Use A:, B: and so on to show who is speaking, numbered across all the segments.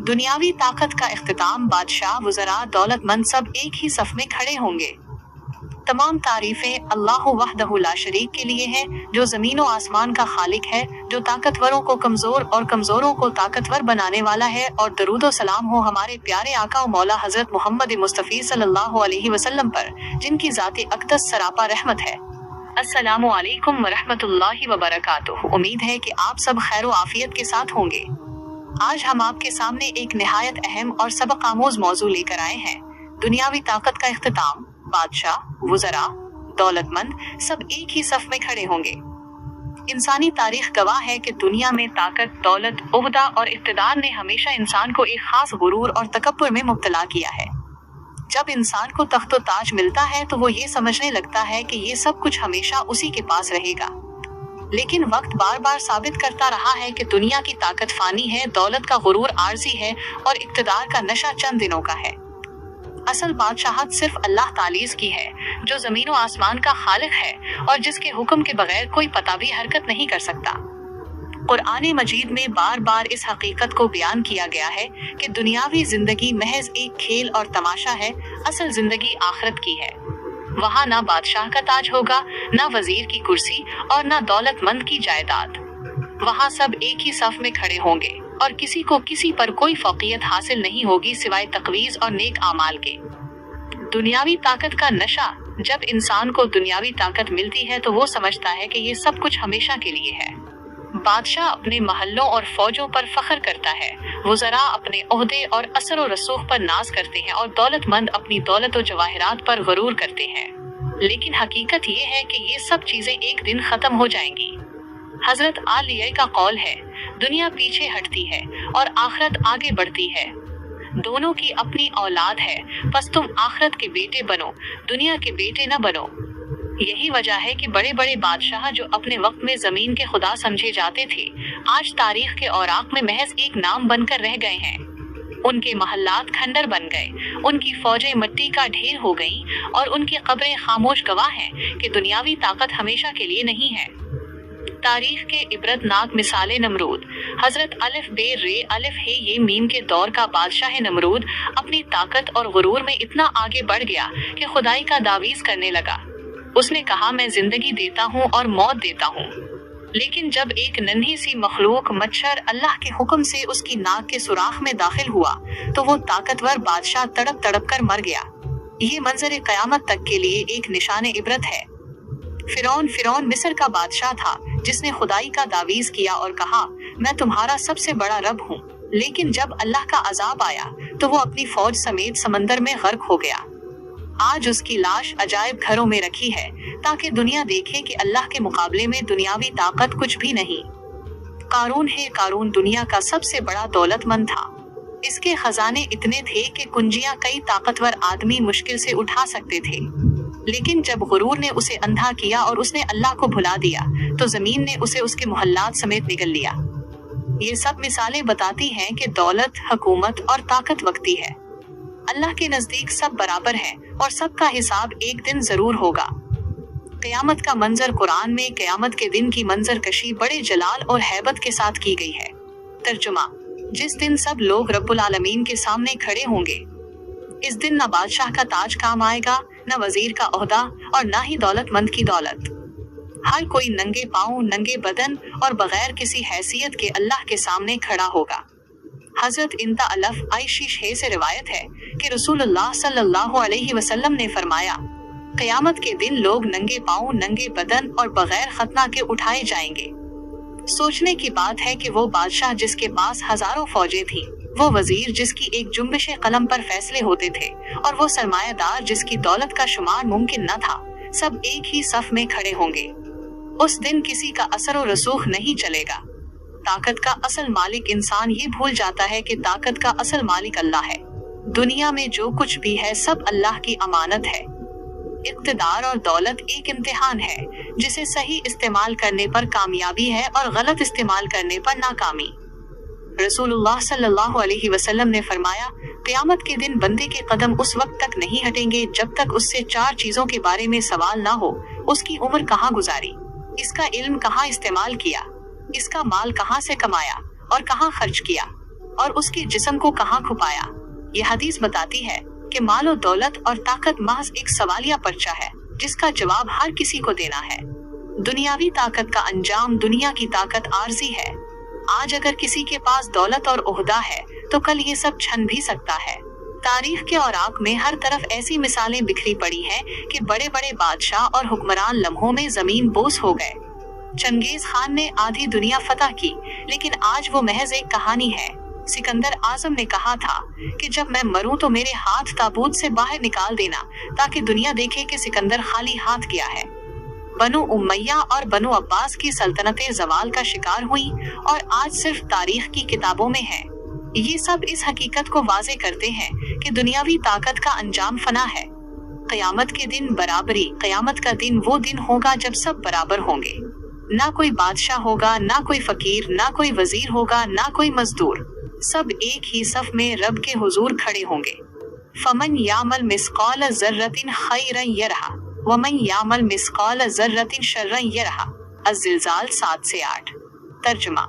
A: दुनियावी ताकत का इख्तिताम, बादशाह, वज़रा, दौलतमंद सब एक ही सफ में खड़े होंगे। तमाम तारीफें अल्लाह वहदहु ला शरीक के लिए है, जो ज़मीन व आसमान का खालिक है, जो ताकतवरों को कमज़ोर और कमज़ोरों को ताकतवर बनाने वाला है। और दरूद व सलाम हो हमारे प्यारे आका व मौला हज़रत मोहम्मद मुस्तफ़ी सल्लल्लाहु अलैहि वसल्लम पर, जिनकी ज़ाते अक़दस सरापा रहमत है। अस्सलामु अलैकुम व रहमतुल्लाहि व बरकातुहू। उम्मीद है कि आप सब खैर व आफियत के साथ होंगे। आज हम आपके सामने एक निहायत अहम और सबक आमोज मौजू लेकर आए हैं। दुनियावी ताकत का इख्तिताम, बादशाह, वज़रा, दौलतमंद सब एक ही सफ में खड़े होंगे। इंसानी तारीख गवाह है कि दुनिया में ताकत, दौलत, ओहदा और इक़्तिदार ने हमेशा इंसान को एक खास गुरूर और तकब्बुर में मुब्तला किया है। जब इंसान को तख्त व ताज मिलता है तो वो ये समझने लगता है कि ये सब कुछ हमेशा उसी के पास रहेगा। लेकिन वक्त बार बार साबित करता रहा है कि दुनिया की ताकत फानी है, दौलत का गुरूर आर्जी है और इक़्तिदार का नशा चंद दिनों का है। असल बादशाहत सिर्फ अल्लाह तालीज़ की है, जो ज़मीन व आसमान का खालिक है और जिसके हुक्म के बगैर कोई पता भी हरकत नहीं कर सकता। कुरान मजीद में बार बार इस हकीकत को बयान किया गया है कि दुनियावी जिंदगी महज एक खेल और तमाशा है, असल जिंदगी आखिरत की है। वहाँ ना बादशाह का ताज होगा, ना वजीर की कुर्सी और ना दौलतमंद की जायदाद। वहाँ सब एक ही सफ में खड़े होंगे और किसी को किसी पर कोई फौकियत हासिल नहीं होगी सिवाय तकवीज़ और नेक आमाल के। दुनियावी ताकत का नशा, जब इंसान को दुनियावी ताकत मिलती है तो वो समझता है कि ये सब कुछ हमेशा के लिए है। बादशाह अपने महलों और फौजों पर फख्र करता है, वज़रा अपने ओहदे और असर व रसूख पर नाज करते हैं और दौलतमंद अपनी दौलत व जवाहिरात पर गरूर करते हैं। लेकिन हकीकत ये है कि ये सब चीजें एक दिन खत्म हो जाएंगी। हजरत आलिया का कौल है, दुनिया पीछे हटती है और आखिरत आगे बढ़ती है। दोनों की अपनी औलाद है, बस तुम आखिरत के बेटे बनो, दुनिया के बेटे न बनो। यही वजह है कि बड़े बड़े बादशाह जो अपने वक्त में जमीन के खुदा समझे जाते थे, आज तारीख के औराक में महज एक नाम बनकर रह गए हैं। उनके महल्लात खंडर बन गए, उनकी फौजें मिट्टी का ढेर हो गईं और उनकी कब्रें खामोश गवाह हैं कि दुनियावी ताकत हमेशा के लिए नहीं है। तारीख के इबरतनाक मिसाले नमरूद। हजरत अलिफ बे रे अलिफ हे ये मीम के दौर का बादशाह नमरूद अपनी ताकत और गुरूर में इतना आगे बढ़ गया कि खुदाई का दावीज करने लगा। उसने कहा, मैं जिंदगी देता हूँ और मौत देता हूँ। लेकिन जब एक नन्ही सी मखलूक मच्छर अल्लाह के हुक्म से उसकी नाक के सुराख में दाखिल हुआ तो वो ताकतवर बादशाह तड़प तड़प कर मर गया। ये मंजर क़यामत तक के लिए एक निशान इबरत है। फिरौन मिस्र का बादशाह था, जिसने खुदाई का दावीज किया और कहा, मैं तुम्हारा सबसे बड़ा रब हूँ। लेकिन जब अल्लाह का अजाब आया तो वो अपनी फौज समेत समंदर में गर्क हो गया। आज उसकी लाश अजायब घरों में रखी है ताकि दुनिया देखे कि अल्लाह के मुकाबले में दुनियावी ताकत कुछ भी नहीं। कारून दुनिया का सबसे बड़ा दौलतमंद था। इसके खजाने इतने थे कि कुंजियां कई ताकतवर आदमी मुश्किल से उठा सकते थे। लेकिन जब गुरूर ने उसे अंधा किया और उसने अल्लाह को भुला दिया तो जमीन ने उसे उसके मोहल्लात समेत निगल लिया। ये सब मिसालें बताती हैं कि दौलत, हुकूमत और ताकत वक्ती है। अल्लाह के नजदीक सब बराबर है और सबका हिसाब एक दिन जरूर होगा। क़यामत का मंजर कुरान में क़यामत के दिन की मंजर कशी बड़े जलाल और हैबत के साथ की गई है। तर्जुमा, जिस दिन सब लोग रब्बुल आलमीन के सामने खड़े होंगे, इस दिन न बादशाह का ताज काम आएगा, न वजीर का ओहदा और न ही दौलतमंद की दौलत। हर कोई नंगे पाँव, नंगे बदन और बगैर किसी हैसियत के अल्लाह के सामने खड़ा होगा। हजरत इंता अलफ आयशिश है से रिवायत है कि रसूलुल्लाह सल्लल्लाहु अलैहि वसल्लम ने फरमाया, क़यामत के दिन लोग नंगे पाँव, नंगे बदन और बगैर खतना के उठाए जाएंगे। सोचने की बात है कि वो बादशाह जिसके पास हजारों फौजें थीं, वो वजीर जिसकी एक जुम्बिश कलम पर फैसले होते थे और वो सरमायादार जिसकी दौलत का शुमार मुमकिन न था, सब एक ही सफ में खड़े होंगे। उस दिन किसी का असर व रसूख नहीं चलेगा। ताकत का असल मालिक इंसान ये भूल जाता है कि ताकत का असल मालिक अल्लाह है। दुनिया में जो कुछ भी है सब अल्लाह की अमानत है। इक़्तिदार और दौलत एक इम्तिहान है, जिसे सही इस्तेमाल करने पर कामयाबी है और गलत इस्तेमाल करने पर नाकामी। रसूलुल्लाह सल्लल्लाहु अलैहि वसल्लम ने फरमाया, क़यामत के दिन बंदे के कदम उस वक्त तक नहीं हटेंगे जब तक उससे 4 चीजों के बारे में सवाल ना हो। उसकी उम्र कहाँ गुजारी, इसका इल्म कहाँ इस्तेमाल किया, इसका माल कहाँ से कमाया और कहाँ खर्च किया, और उसके जिस्म को कहाँ छुपाया। ये हदीस बताती है कि मालो दौलत और ताकत महज एक सवालिया पर्चा है जिसका जवाब हर किसी को देना है। दुनियावी ताकत का अंजाम दुनिया की ताकत आर्जी है। आज अगर किसी के पास दौलत और ओहदा है तो कल ये सब छन भी सकता है। तारीख के औराक में हर तरफ ऐसी मिसालें बिखरी पड़ी हैं कि बड़े बड़े बादशाह और हुक्मरान लम्हों में जमीन बोस हो गए। चंगेज खान ने आधी दुनिया फतह की, लेकिन आज वो महज एक कहानी है। सिकंदर आजम ने कहा था कि जब मैं मरूं तो मेरे हाथ ताबूत से बाहर निकाल देना ताकि दुनिया देखे कि सिकंदर खाली हाथ गया है। बनु उमैया और बनु अब्बास की सल्तनतें जवाल का शिकार हुई और आज सिर्फ तारीख की किताबों में है। ये सब इस हकीकत को वाजे करते हैं कि दुनियावी ताकत का अंजाम फना है। क़यामत के दिन बराबरी। क़यामत का दिन वो दिन होगा जब सब बराबर होंगे। ना कोई बादशाह होगा, ना कोई फकीर, ना कोई वजीर होगा, ना कोई मजदूर। सब एक ही सफ में रब के हुजूर खड़े होंगे। फमन यामल मिस्काल ज़र्रतिन खैरन यरहा वमन यामल मिस्काल ज़र्रतिन शर्रन यरहा। अज़्ज़िलज़ाल 7 से 8। तर्जुमा: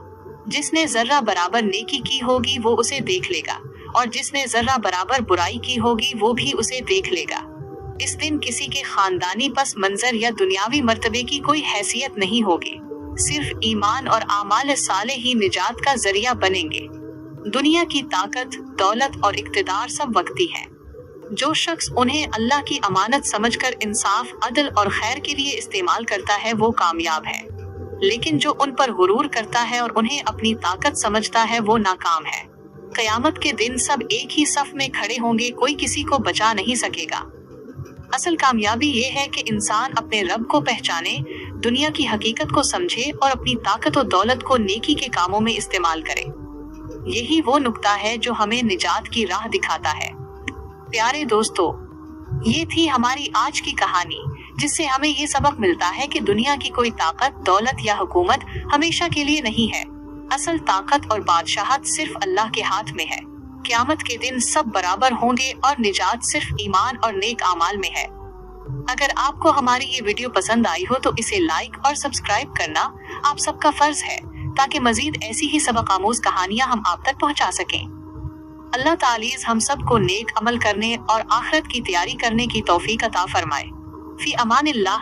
A: जिसने जर्रा बराबर नेकी की होगी वो उसे देख लेगा और जिसने जर्रा बराबर बुराई की होगी वो भी उसे देख लेगा। इस दिन किसी के खानदानी पस मंजर या दुनियावी मर्तबे की कोई हैसियत नहीं होगी। सिर्फ ईमान और आमाल साले ही निजात का जरिया बनेंगे। दुनिया की ताकत, दौलत और इक्तिदार सब वक्ती है। जो शख्स उन्हें अल्लाह की अमानत समझकर इंसाफ, अदल और खैर के लिए इस्तेमाल करता है वो कामयाब है, लेकिन जो उन पर गुरूर करता है और उन्हें अपनी ताकत समझता है वो नाकाम है। क़यामत के दिन सब एक ही सफ में खड़े होंगे, कोई किसी को बचा नहीं सकेगा। असल कामयाबी ये है कि इंसान अपने रब को पहचाने, दुनिया की हकीकत को समझे और अपनी ताकत और दौलत को नेकी के कामों में इस्तेमाल करे। यही वो नुक्ता है जो हमें निजात की राह दिखाता है। प्यारे दोस्तों, ये थी हमारी आज की कहानी, जिससे हमें ये सबक मिलता है कि दुनिया की कोई ताकत, दौलत या हुकूमत हमेशा के लिए नहीं है। असल ताकत और बादशाहत सिर्फ अल्लाह के हाथ में है। क़यामत के दिन सब बराबर होंगे और निजात सिर्फ ईमान और नेक आमाल में है। अगर आपको हमारी ये वीडियो पसंद आई हो तो इसे लाइक और सब्सक्राइब करना आप सबका फर्ज है, ताकि मजीद ऐसी ही सबक आमूज कहानियाँ हम आप तक पहुँचा सकें। अल्लाह तालीज़ हम सब को नेक अमल करने और आखिरत की तैयारी करने की तौफीक अता फरमाए। फी अमानिल्लाह।